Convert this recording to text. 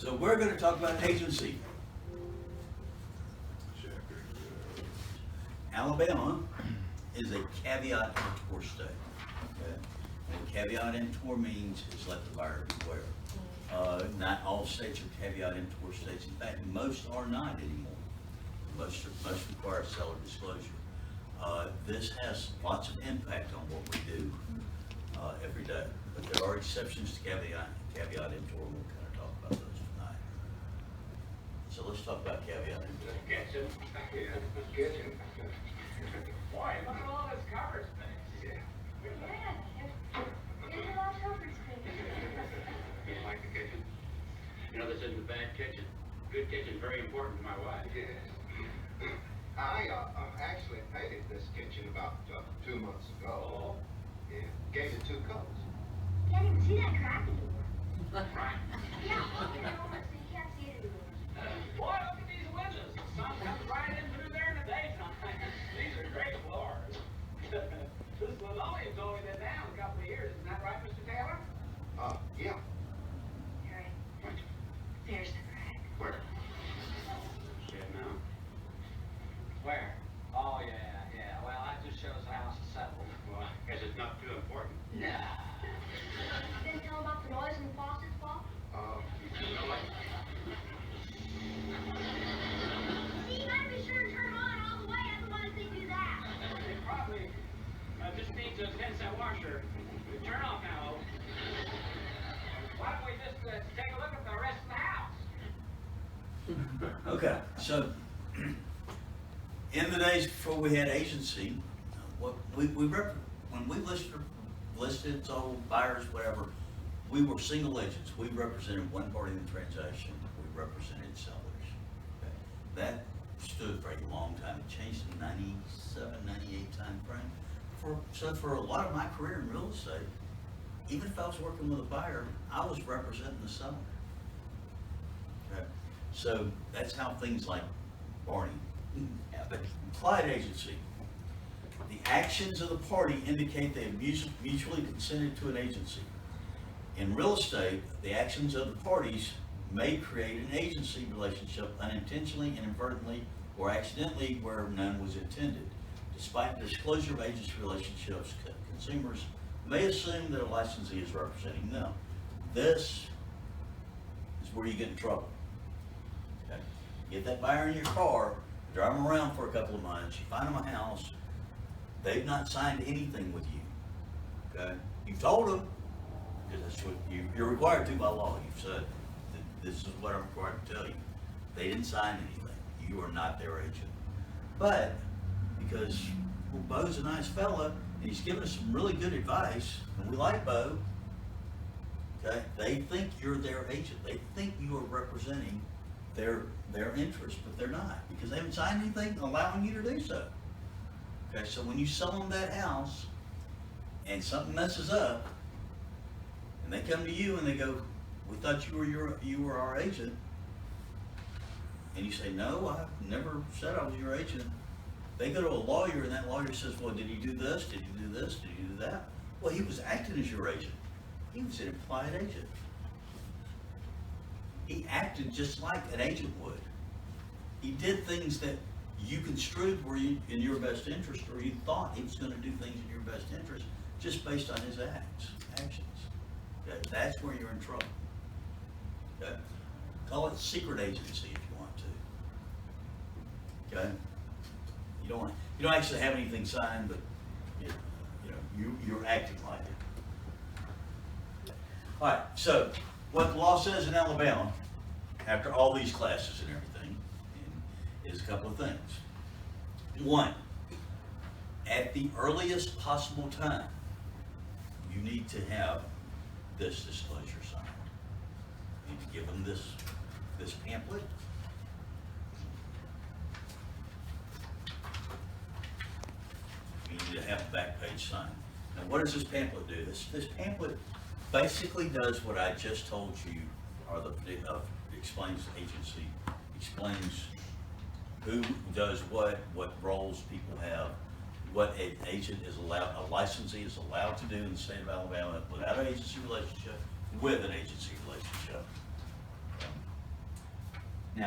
So we're going to talk about agency. Alabama is a caveat emptor state. Okay? And caveat emptor means is let the buyer beware. Not all states are caveat emptor states. In fact, most are not anymore. Most require seller disclosure. This has lots of impact on what we do every day. But there are exceptions to caveat emptor, and we'll kind of talk about those tonight. So let's talk about caveat emptor. Kitchen. Kitchen. Boy, look at all this cover space. Yeah. There's a lot of cover space. You like the kitchen? You know, this isn't a bad kitchen. Good kitchen, very important to my wife. Yes. I actually painted this kitchen about 2 months ago. Yeah. Gave it 2 coats. Can't even see that crack anymore. Right. Yeah, you can't see it anymore. Boy, look at these windows. The sun comes right in through there in the daytime. These are great floors. This linoleum's only been down a couple of years. Isn't that right, Mr. Taylor? Yeah. You're right. There's the crack. Where? Shit, no. Where? Oh, yeah. Well, that just shows the house is settled. Well, I guess it's not too important. Yeah. You didn't tell about the noise in the faucets, Paul? You know what? See, you gotta be sure to turn them on all the way, otherwise they do that. It probably just needs a 10-cent washer. Turn off now. Why don't we just take a look at the rest of the house? Okay, so in the days before we had agency, what when we listed, sold, buyers, whatever, we were single agents. We represented one party in the transaction. We represented sellers. Okay? That stood for a long time. It changed in 97, 98 time frame. So for a lot of my career in real estate, even if I was working with a buyer, I was representing the seller. Okay? So that's how things like Barney happen. Implied agency. The actions of the party indicate they have mutually consented to an agency. In real estate, the actions of the parties may create an agency relationship unintentionally, inadvertently, or accidentally where none was intended. Despite the disclosure of agency relationships, consumers may assume that a licensee is representing them. This is where you get in trouble. Okay? Get that buyer in your car, drive them around for a couple of months, you find them a house, they've not signed anything with you. Okay? You've told them, because that's what you're required to by law. You've said, this is what I'm required to tell you. They didn't sign anything. You are not their agent. But because Bo's a nice fella and he's given us some really good advice, and we like Bo, okay, they think you're their agent. They think you are representing their interests, but they're not, because they haven't signed anything allowing you to do so. Okay, so when you sell them that house and something messes up, and they come to you and they go, we thought you were our agent, and you say, no, I never said I was your agent. They go to a lawyer, and that lawyer says, well, did he do this? Did he do this? Did he do that? Well, he was acting as your agent. He was an implied agent. He acted just like an agent would. He did things that you construed were in your best interest, or you thought he was going to do things in your best interest just based on his actions. Okay? That's where you're in trouble. Okay? Call it secret agency if you want to. Okay? You don't actually have anything signed, but you're acting like it. All right. So what the law says in Alabama, after all these classes and everything, is a couple of things. One, at the earliest possible time, you need to have this disclosure signed. You need to give them this pamphlet. You need to have the back page signed. Now, what does this pamphlet do? This pamphlet basically does what I just told you, explains agency, explains who does what roles people have, what an agent is allowed, a licensee is allowed to do in the state of Alabama without an agency relationship, with an agency relationship.